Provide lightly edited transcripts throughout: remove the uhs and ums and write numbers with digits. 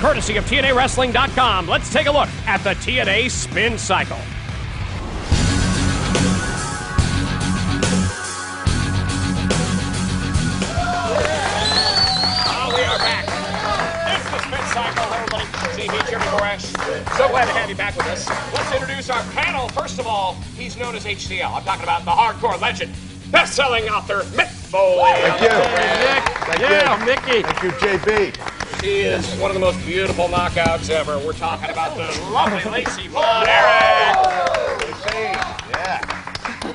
courtesy of TNAWrestling.com. Let's take a look at the TNA Spincycle. We are back. It's the Spincycle, everybody. JB, Jimmy Morash. So glad to have you back with us. Let's introduce our panel. First of all, he's known as HCL. I'm talking about the hardcore legend, best-selling author, Mick Foley. Thank you. Mick. Thank you. Mickey. Thank you, JB. He is one of the most beautiful knockouts ever. We're talking about the lovely Lacey Von Erich. Yeah.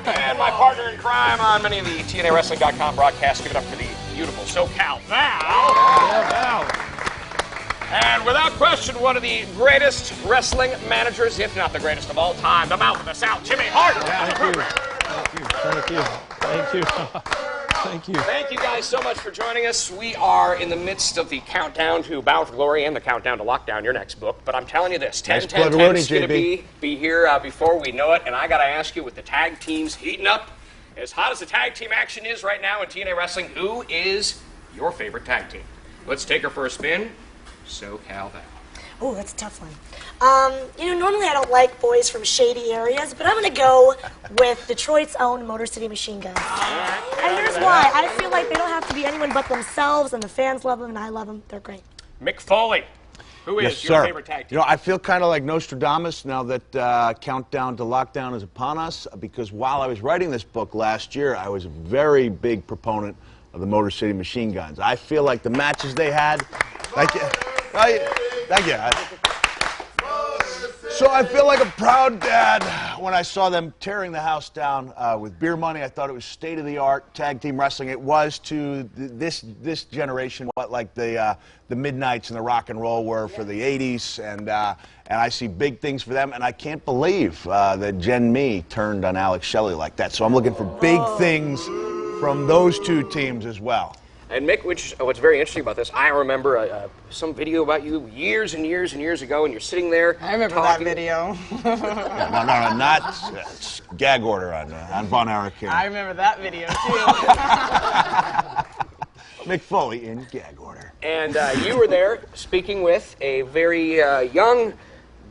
And my partner in crime on many of the TNAWrestling.com broadcasts. Give it up for the beautiful SoCal Val. Yeah, Val. And without question, one of the greatest wrestling managers, if not the greatest of all time, the mouth of the South, Jimmy Hart. Thank you. Thank you guys so much for joining us. We are in the midst of the countdown to Bound for Glory and the countdown to Lockdown, your next book. But I'm telling you this, 10-10-10 is going to be here before we know it. And I got to ask you, with the tag teams heating up, as hot as the tag team action is right now in TNA Wrestling, who is your favorite tag team? Let's take her for a spin. SoCal Val. Oh, that's a tough one. Normally I don't like boys from shady areas, but I'm going to go with Detroit's own Motor City Machine Guns. And here's why. I feel like they don't have to be anyone but themselves, and the fans love them, and I love them. They're great. Mick Foley, who is your favorite tag team? I feel kind of like Nostradamus now that countdown to lockdown is upon us, because while I was writing this book last year, I was a very big proponent of the Motor City Machine Guns. I feel like the matches they had, thank you. So I feel like a proud dad when I saw them tearing the house down with beer money. I thought it was state-of-the-art tag team wrestling. It was to this generation what like the Midnights and the rock and roll were for the 80s, and I see big things for them. And I can't believe that Jen Me turned on Alex Shelley like that. So I'm looking for big things from those two teams as well. And Mick, what's very interesting about this, I remember some video about you years and years and years ago, and you're sitting there. I remember talking. that video. No, not gag order on Von Erich here. I remember that video too. Mick Foley in gag order. And you were there speaking with a very young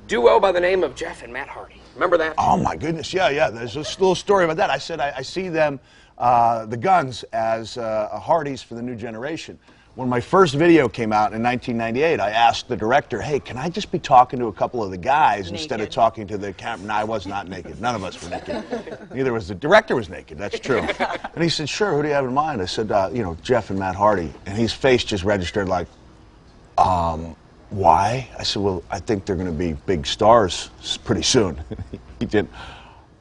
duo by the name of Jeff and Matt Hardy. Remember that? Oh my goodness, yeah. There's a little story about that. I said I see them. The Guns as Hardys for the new generation. When my first video came out in 1998, I asked the director, hey, can I just be talking to a couple of the guys instead of talking to the camera? No, I was not naked. None of us were naked. Neither was the director was naked, that's true. And he said, sure, who do you have in mind? I said, Jeff and Matt Hardy. And his face just registered like, why? I said, well, I think they're going to be big stars pretty soon. He didn't.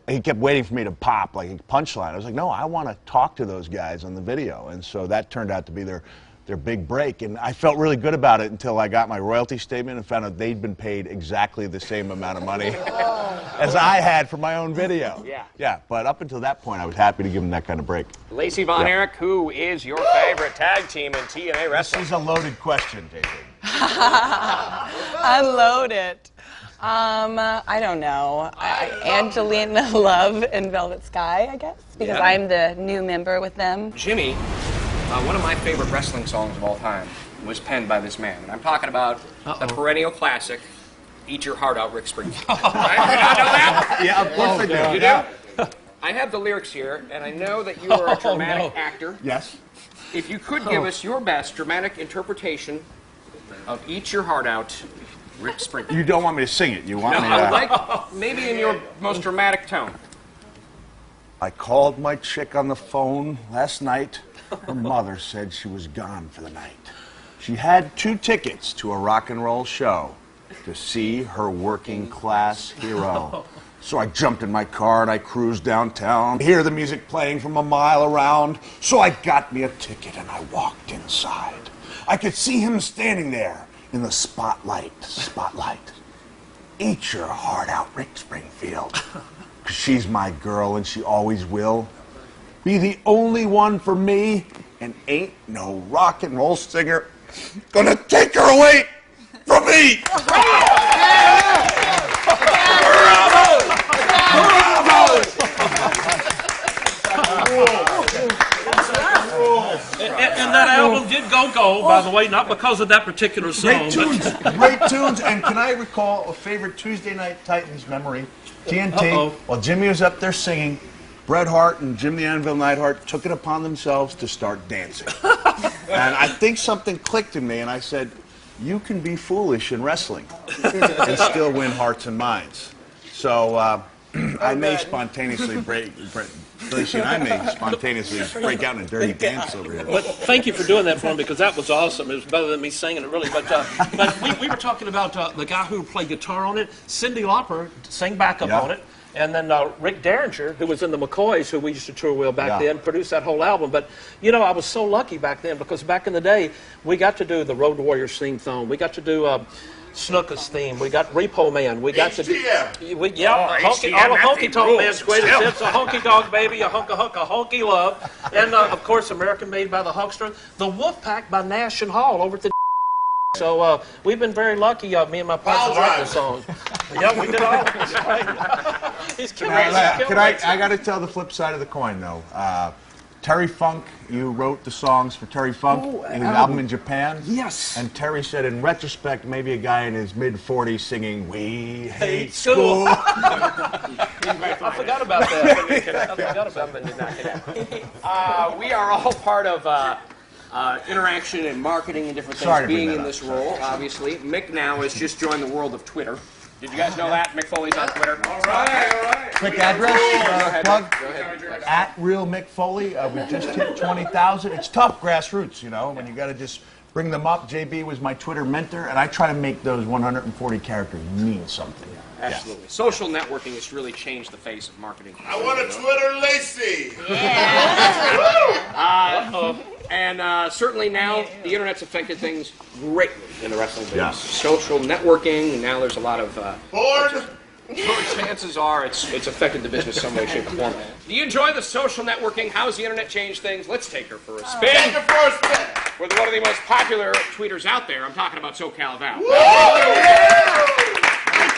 He kept waiting for me to pop, like a punchline. I was like, no, I want to talk to those guys on the video. And so that turned out to be their big break. And I felt really good about it until I got my royalty statement and found out they'd been paid exactly the same amount of money as I had for my own video. Yeah, but up until that point, I was happy to give them that kind of break. Lacey Von Erich, who is your favorite tag team in TNA Wrestling? This is a loaded question, JB. Unloaded. I don't know. Angelina Love in Velvet Sky, I guess, because I'm the new member with them. Jimmy, one of my favorite wrestling songs of all time was penned by this man. And I'm talking about the perennial classic, Eat Your Heart Out, Rick Springfield. Right? You not know that? Yeah, of course I do. You do? I have the lyrics here, and I know that you are a dramatic actor. Yes. If you could give us your best dramatic interpretation of Eat Your Heart Out, Rick Springfield. You don't want me to sing it. You want me to... I would like, maybe in your most dramatic tone. I called my chick on the phone last night. Her mother said she was gone for the night. She had 2 tickets to a rock and roll show to see her working class hero. So I jumped in my car and I cruised downtown. I hear the music playing from a mile around. So I got me a ticket and I walked inside. I could see him standing there in the spotlight. Eat your heart out, Rick Springfield. 'Cause she's my girl and she always will. Be the only one for me, and ain't no rock and roll singer gonna take her away from me. And that album did go gold, by the way, not because of that particular song. Great tunes. And can I recall a favorite Tuesday Night Titans memory? TNT. While Jimmy was up there singing, Bret Hart and Jim the Anvil Neidhart took it upon themselves to start dancing. And I think something clicked in me, and I said, you can be foolish in wrestling and still win hearts and minds. So I may spontaneously break out in a dirty dance over here. But thank you for doing that for me, because that was awesome. It was better than me singing it, really. But we were talking about the guy who played guitar on it. Cyndi Lauper sang backup on it. And then Rick Derringer, who was in the McCoys, who we used to tour with back then, produced that whole album. But, you know, I was so lucky back then, because back in the day, we got to do the Road Warriors theme song. We got to do Snooker's theme. We got Repo Man. We got to do... all the honky tonk man's greatest hits. A honky dog baby, a hunk a honky love. And, of course, American Made by the Huckster. The Wolfpack by Nash and Hall over at the... So we've been very lucky, me and my partner, writing the song. Yeah, we did all of it. He's killing it. I got to tell the flip side of the coin, though. Terry Funk, you wrote the songs for Terry Funk in his album in Japan. Yes. And Terry said, in retrospect, maybe a guy in his mid-40s singing, "We hate school." I forgot about that. We are all part of interaction and marketing and different things, being in this role, obviously. Mick now has just joined the world of Twitter. Did you guys know that? Mick Foley's on Twitter. All right. Quick address, plug. At Real Mick Foley. We just hit 20,000. It's tough grassroots, you know, when you got to just bring them up. JB was my Twitter mentor, and I try to make those 140 characters mean something. Absolutely. Yeah. Social networking has really changed the face of marketing. I want a Twitter Lacey. And certainly now the internet's affected things greatly in the wrestling business. Yeah. Social networking, now there's a lot of... Porn. Chances are it's affected the business some way, shape, or form. Do you enjoy the social networking? How's the internet changed things? Let's take her for a spin. Take her for a spin. With one of the most popular tweeters out there. I'm talking about SoCal Val.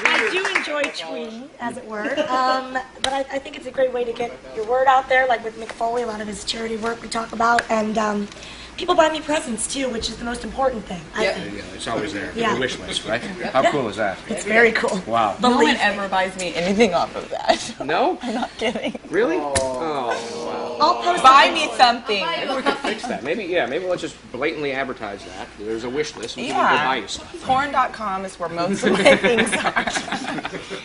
I do enjoy tweeting, as it were, but I think it's a great way to get your word out there, like with Mick Foley, a lot of his charity work we talk about, and people buy me presents, too, which is the most important thing. Yeah, it's always there. Yeah. The wish list, right? How cool is that? It's very cool. Wow. No one ever buys me anything off of that. No? I'm not kidding. Really? Oh, wow. I'll post Buy me something. Maybe we could fix that. Maybe let's just blatantly advertise that. There's a wish list. And people can go buy you stuff. Porn.com is where most of my things are.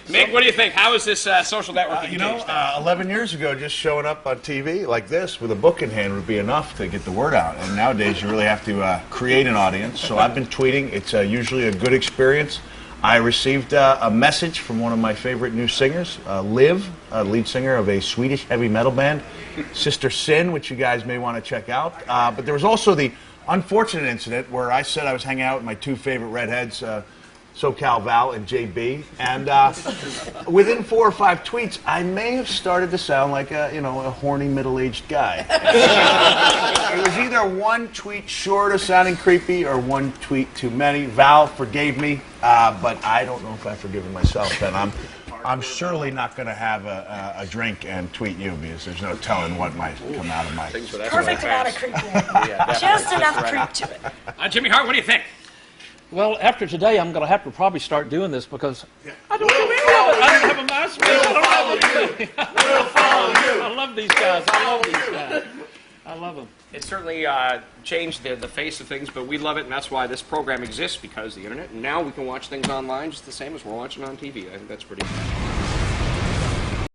Mick, what do you think? How is this social networking changed? 11 years ago, just showing up on TV like this with a book in hand would be enough to get the word out. And nowadays, you really have to create an audience. So I've been tweeting. It's usually a good experience. I received a message from one of my favorite new singers, Liv, lead singer of a Swedish heavy metal band, Sister Sin, which you guys may want to check out. But there was also the unfortunate incident where I said I was hanging out with my two favorite redheads, SoCal Val and JB, and within 4 or 5 tweets, I may have started to sound like a horny middle-aged guy. It was either one tweet short of sounding creepy or one tweet too many. Val forgave me, but I don't know if I've forgiven myself, and I'm surely not going to have a drink and tweet you, because there's no telling what might come out of my... perfect amount of creep. Just enough creep to it. Jimmy Hart, what do you think? Well, after today, I'm going to have to probably start doing this, because I don't do any of it. I don't have a MySpace. I don't have anything. I love these guys. I love them. It certainly changed the face of things, but we love it, and that's why this program exists, because of the internet. And now we can watch things online just the same as we're watching on TV. I think that's pretty cool.